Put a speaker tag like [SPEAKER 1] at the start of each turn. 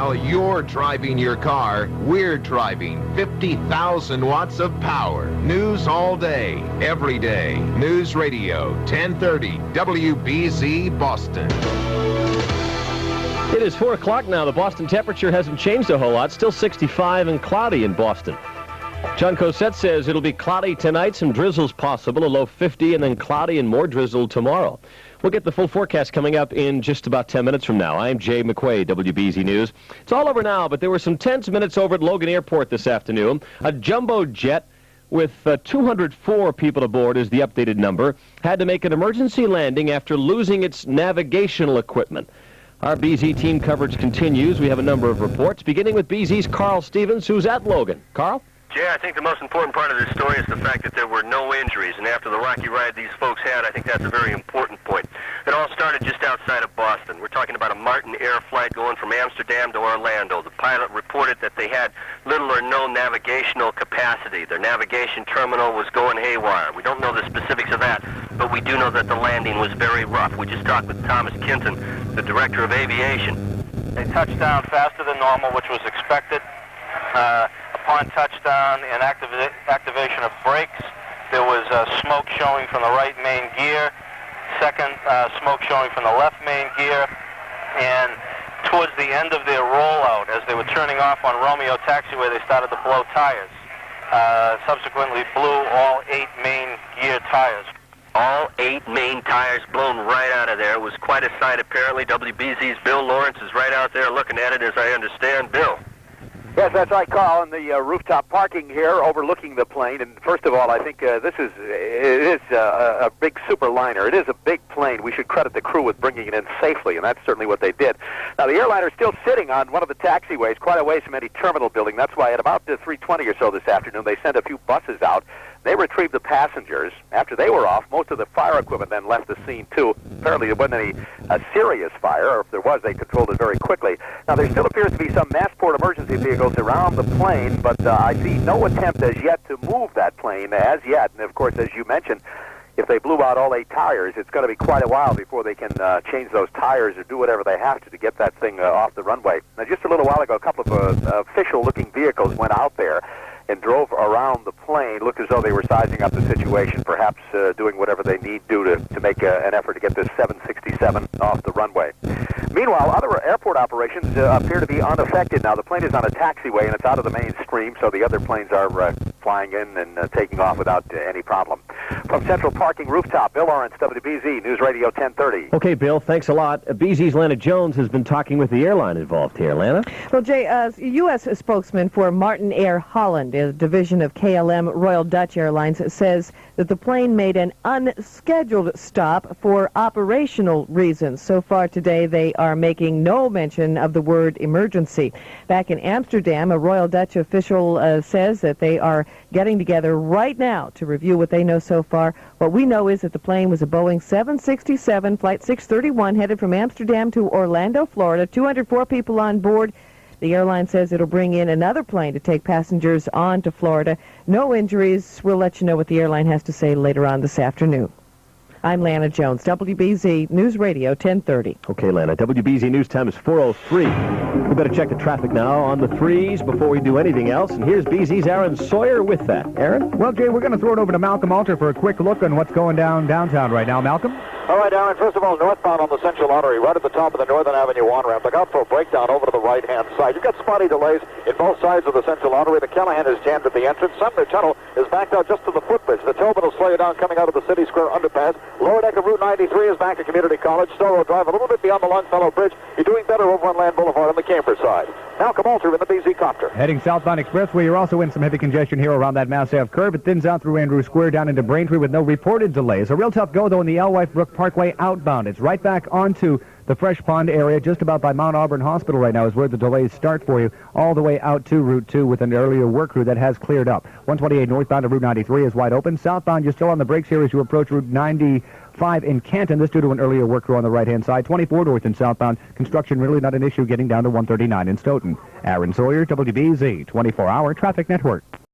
[SPEAKER 1] While you're driving your car, we're driving 50,000 watts of power. News all day, every day. News Radio 1030 WBZ Boston.
[SPEAKER 2] It is 4 o'clock now. The Boston temperature hasn't changed a whole lot. Still 65 and cloudy in Boston. John Cosette says it'll be cloudy tonight, some drizzles possible, a low 50, and then cloudy and more drizzle tomorrow. We'll get the full forecast coming up in just about 10 minutes from now. I'm Jay McQuaid, WBZ News. It's all over now, but there were some tense minutes over at Logan Airport this afternoon. A jumbo jet with 204 people aboard is the updated number, had to make an emergency landing after losing its navigational equipment. Our BZ team coverage continues. We have a number of reports, beginning with BZ's Carl Stevens, who's at Logan. Carl?
[SPEAKER 3] Jay, I think the most important part of this story is the fact that there were no injuries, and after the rocky ride these folks had, I think that's a very important point. It all started just outside of Boston. We're talking about a Martin Air flight going from Amsterdam to Orlando. The pilot reported that they had little or no navigational capacity. Their navigation terminal was going haywire. We don't know the specifics of that, but we do know that the landing was very rough. We just talked with Thomas Kinton, the director of aviation.
[SPEAKER 4] They touched down faster than normal, which was expected. Upon touchdown and activation of brakes, there was smoke showing from the right main gear, second smoke showing from the left main gear, and towards the end of their rollout, as they were turning off on Romeo Taxiway, they started to blow tires. Subsequently blew all 8 main gear tires.
[SPEAKER 3] All 8 main tires blown right out of there. It was quite a sight, apparently. WBZ's Bill Lawrence is right out there looking at it, as I understand. Bill?
[SPEAKER 5] Yes, that's right, Carl, in the rooftop parking here overlooking the plane. And first of all, I think it is a big superliner. It is a big plane. We should credit the crew with bringing it in safely, and that's certainly what they did. Now, the airliner is still sitting on one of the taxiways, quite a ways from any terminal building. That's why at about 3:20 or so this afternoon, they sent a few buses out. They retrieved the passengers. After they were off, most of the fire equipment then left the scene, too. Apparently, there wasn't any serious fire, or if there was, they controlled it very quickly. Now, there still appears to be some Massport emergency vehicles around the plane, but I see no attempt as yet to move that plane as yet. And, of course, as you mentioned, if they blew out all 8 tires, it's going to be quite a while before they can change those tires or do whatever they have to get that thing off the runway. Now, just a little while ago, a couple of official-looking vehicles went out there and drove around the plane, looked as though they were sizing up the situation, perhaps doing whatever they need to make an effort to get this 767 off the runway. Meanwhile, other airport operations appear to be unaffected. Now, the plane is on a taxiway, and it's out of the mainstream, so the other planes are flying in and taking off without any problem. From Central Parking Rooftop, Bill Lawrence, WBZ, News Radio 1030.
[SPEAKER 2] Okay, Bill, thanks a lot. BZ's Lana Jones has been talking with the airline involved here. Lana?
[SPEAKER 6] Well, Jay, U.S. spokesman for Martin Air Holland, a division of KLM Royal Dutch Airlines, says that the plane made an unscheduled stop for operational reasons. So far today, they are making no mention of the word emergency. Back in Amsterdam, a Royal Dutch official says that they are getting together right now to review what they know so far. What we know is that the plane was a Boeing 767, Flight 631, headed from Amsterdam to Orlando, Florida, 204 people on board. The airline says it'll bring in another plane to take passengers on to Florida. No injuries. We'll let you know what the airline has to say later on this afternoon. I'm Lana Jones, WBZ News Radio 1030.
[SPEAKER 2] Okay, Lana, WBZ News time is 4:03. We better check the traffic now on the 3s before we do anything else. And here's BZ's Aaron Sawyer with that. Aaron?
[SPEAKER 7] Well, Jay, we're going to throw it over to Malcolm Alter for a quick look on what's going down downtown right now. Malcolm?
[SPEAKER 8] All right, Aaron, first of all, northbound on the Central Artery, right at the top of the Northern Avenue on-ramp. Look out for a breakdown over to the right-hand side. You've got spotty delays in both sides of the Central Artery. The Callahan is jammed at the entrance. Sumner Tunnel is backed out just to the footbridge. The Tobin will slow you down coming out of the City Square underpass. Lower deck of Route 93 is back to Community College. Storrow Drive a little bit beyond the Longfellow Bridge. You're doing better over on Land Boulevard on the Cambridge side. Malcolm Alter in the BZ Copter.
[SPEAKER 7] Heading southbound expressway, you're also in some heavy congestion here around that Mass Ave curve. It thins out through Andrew Square down into Braintree with no reported delays. A real tough go, though, in the Alewife Brook Parkway outbound. It's right back onto the Fresh Pond area, just about by Mount Auburn Hospital right now is where the delays start for you, all the way out to Route 2 with an earlier work crew that has cleared up. 128 northbound to Route 93 is wide open. Southbound, you're still on the brakes here as you approach Route 95 in Canton. This due to an earlier work crew on the right-hand side. 24 north and southbound. Construction really not an issue getting down to 139 in Stoughton. Aaron Sawyer, WBZ, 24-hour traffic network.